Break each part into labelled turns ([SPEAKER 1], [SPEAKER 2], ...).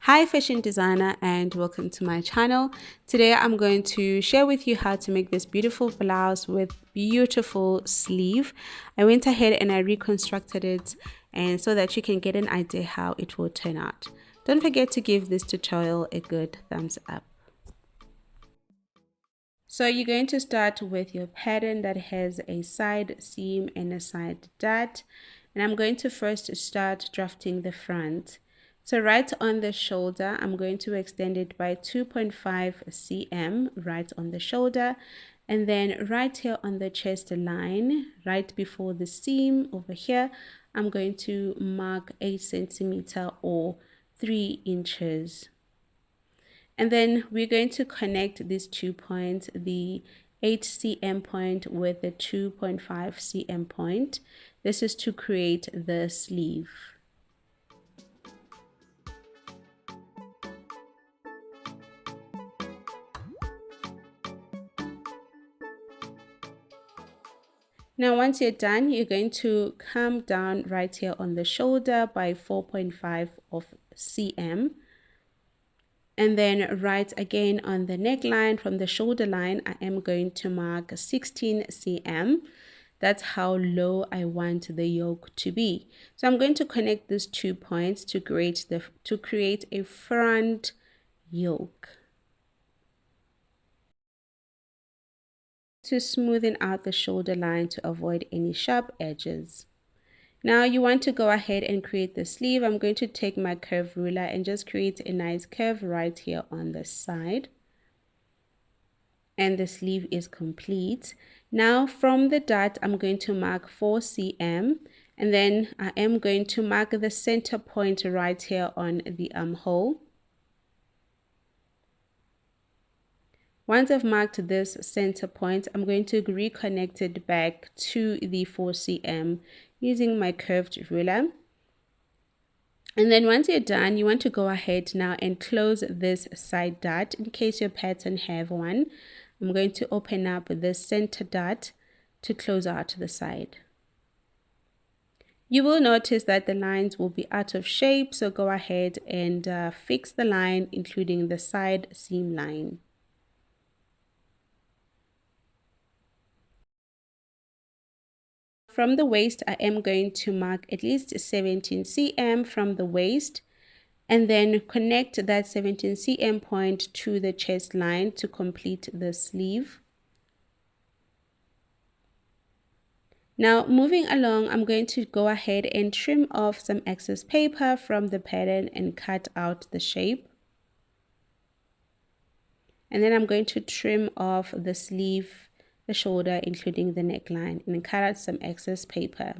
[SPEAKER 1] Hi fashion designer and welcome to my channel. Today I'm going to share with you how to make this beautiful blouse with beautiful sleeve. I went ahead and I reconstructed it and so that you can get an idea how it will turn out. Don't forget to give this tutorial a good thumbs up. So you're going to start with your pattern that has a side seam and a side dart. And I'm going to first start drafting the front. So right on the shoulder, I'm going to extend it by 2.5 cm right on the shoulder. And then right here on the chest line, right before the seam over here, I'm going to mark 8 centimeter or 3 inches. And then we're going to connect these 2 points, the 8 cm point with the 2.5 cm point. This is to create the sleeve. Now once you're done, you're going to come down right here on the shoulder by 4.5 of cm. And then right again on the neckline from the shoulder line, I am going to mark 16 cm. That's how low I want the yoke to be. So I'm going to connect these 2 points to create a front yoke. To smoothen out the shoulder line to avoid any sharp edges. Now you want to go ahead and create the sleeve. I'm going to take my curve ruler and just create a nice curve right here on the side. And the sleeve is complete. Now from the dart, I'm going to mark 4 cm and then I am going to mark the center point right here on the armhole. Once I've marked this center point, I'm going to reconnect it back to the 4 cm using my curved ruler. And then once you're done, you want to go ahead now and close this side dart in case your pattern have one. I'm going to open up this center dart to close out the side. You will notice that the lines will be out of shape, so go ahead and fix the line, including the side seam line. From the waist, I am going to mark at least 17 cm from the waist and then connect that 17 cm point to the chest line to complete the sleeve. Now moving along, I'm going to go ahead and trim off some excess paper from the pattern and cut out the shape. And then I'm going to trim off the sleeve, the shoulder, including the neckline, and cut out some excess paper.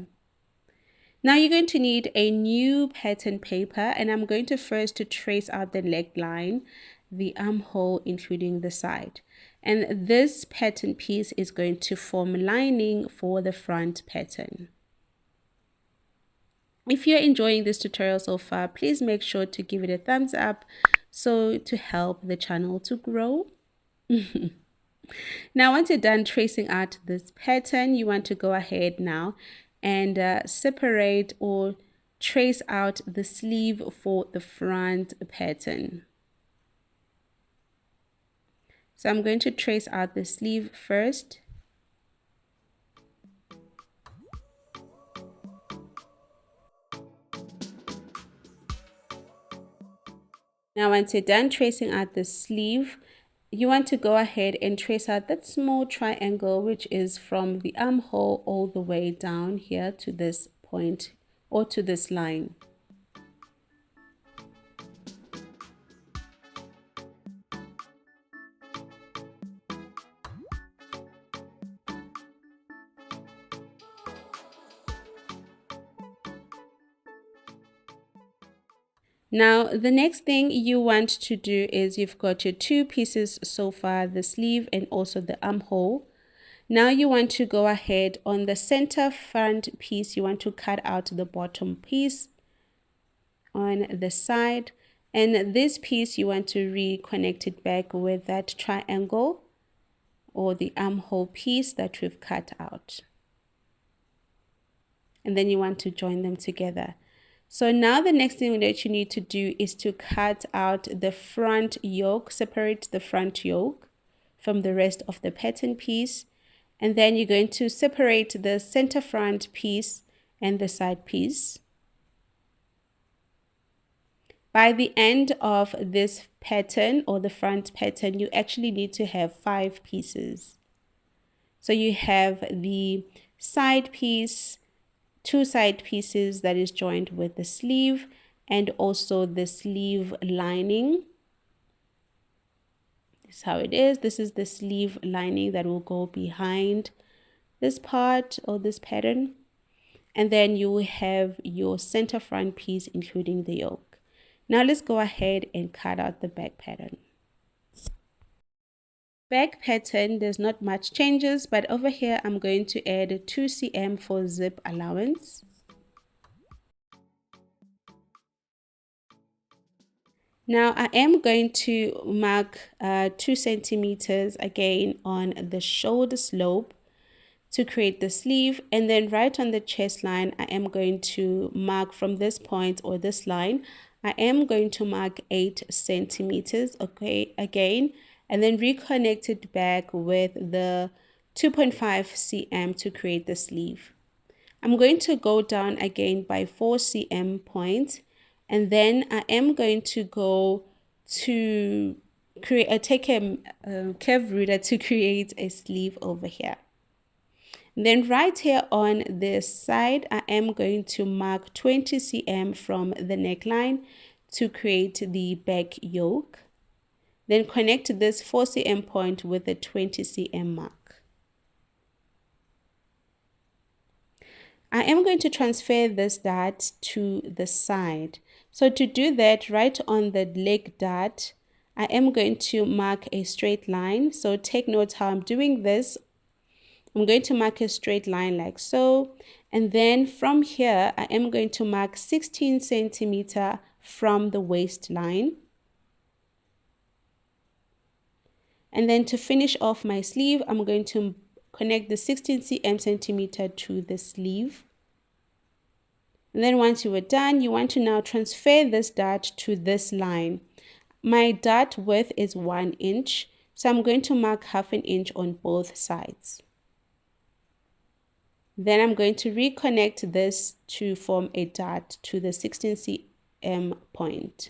[SPEAKER 1] Now you're going to need a new pattern paper, and I'm going to first trace out the neckline, the armhole, including the side. And this pattern piece is going to form lining for the front pattern. If you're enjoying this tutorial so far, please make sure to give it a thumbs up so to help the channel to grow. Now once you're done tracing out this pattern, you want to go ahead now and separate or trace out the sleeve for the front pattern. So I'm going to trace out the sleeve first. Now once you're done tracing out the sleeve, you want to go ahead and trace out that small triangle, which is from the armhole all the way down here to this point or to this line. Now, the next thing you want to do is you've got your 2 pieces so far, the sleeve and also the armhole. Now you want to go ahead on the center front piece, you want to cut out the bottom piece on the side. And this piece, you want to reconnect it back with that triangle or the armhole piece that we've cut out. And then you want to join them together. So now the next thing that you need to do is to cut out the front yoke, separate the front yoke from the rest of the pattern piece. And then you're going to separate the center front piece and the side piece. By the end of this pattern or the front pattern, you actually need to have 5 pieces. So you have the side piece, 2 side pieces that is joined with the sleeve, and also the sleeve lining. This is how it is. This is the sleeve lining that will go behind this part or this pattern. And then you will have your center front piece including the yoke. Now let's go ahead and cut out the back pattern. Back pattern, there's not much changes, but over here I'm going to add 2 cm for zip allowance. Now I am going to mark 2 centimeters again on the shoulder slope to create the sleeve, and then right on the chest line I am going to mark from this point or this line, I am going to mark 8 centimeters, okay, again, and then reconnect it back with the 2.5 cm to create the sleeve. I'm going to go down again by 4 cm points, and then I am going to go to create take a curve ruler to create a sleeve over here. Then right here on this side, I am going to mark 20 cm from the neckline to create the back yoke. Then connect this 4 cm point with the 20 cm mark. I am going to transfer this dart to the side. So to do that, right on the leg dart, I am going to mark a straight line. So take note how I'm doing this. I'm going to mark a straight line like so, and then from here I am going to mark 16 centimeter from the waistline. And then to finish off my sleeve, I'm going to connect the 16 centimeter to the sleeve. And then once you are done, you want to now transfer this dart to this line. My dart width is 1 inch, so I'm going to mark ½ inch on both sides. Then I'm going to reconnect this to form a dart to the 16 cm point.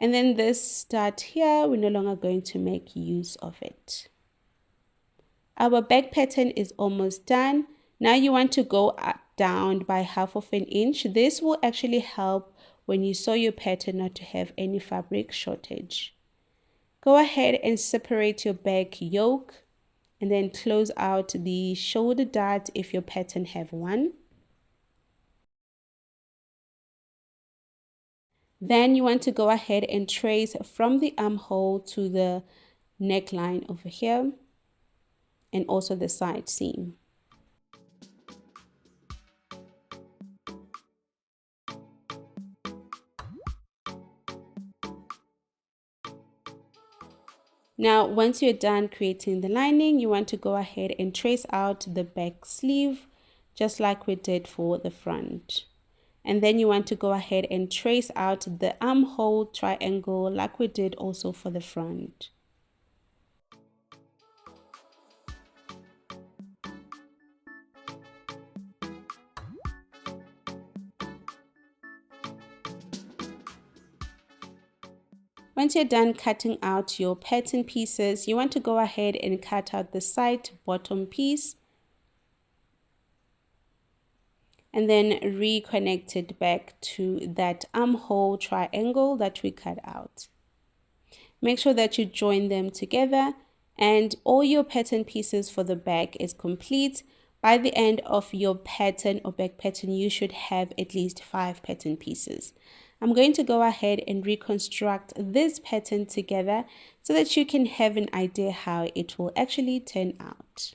[SPEAKER 1] And then this dart here, we're no longer going to make use of it. Our back pattern is almost done. Now you want to go down by ½ inch. This will actually help when you sew your pattern not to have any fabric shortage. Go ahead and separate your back yoke, and then close out the shoulder dart if your pattern have one. Then you want to go ahead and trace from the armhole to the neckline over here, and also the side seam. Now, once you're done creating the lining, you want to go ahead and trace out the back sleeve, just like we did for the front. And then you want to go ahead and trace out the armhole triangle like we did also for the front. Once you're done cutting out your pattern pieces, you want to go ahead and cut out the side bottom piece and then reconnect it back to that armhole triangle that we cut out. Make sure that you join them together and all your pattern pieces for the back is complete. By the end of your pattern or back pattern, you should have at least 5 pattern pieces. I'm going to go ahead and reconstruct this pattern together so that you can have an idea how it will actually turn out.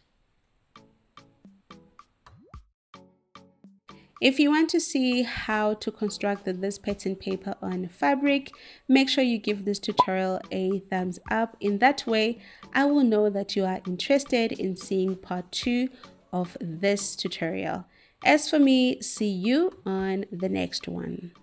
[SPEAKER 1] If you want to see how to construct this pattern paper on fabric, make sure you give this tutorial a thumbs up. In that way, I will know that you are interested in seeing part 2 of this tutorial. As for me, see you on the next one.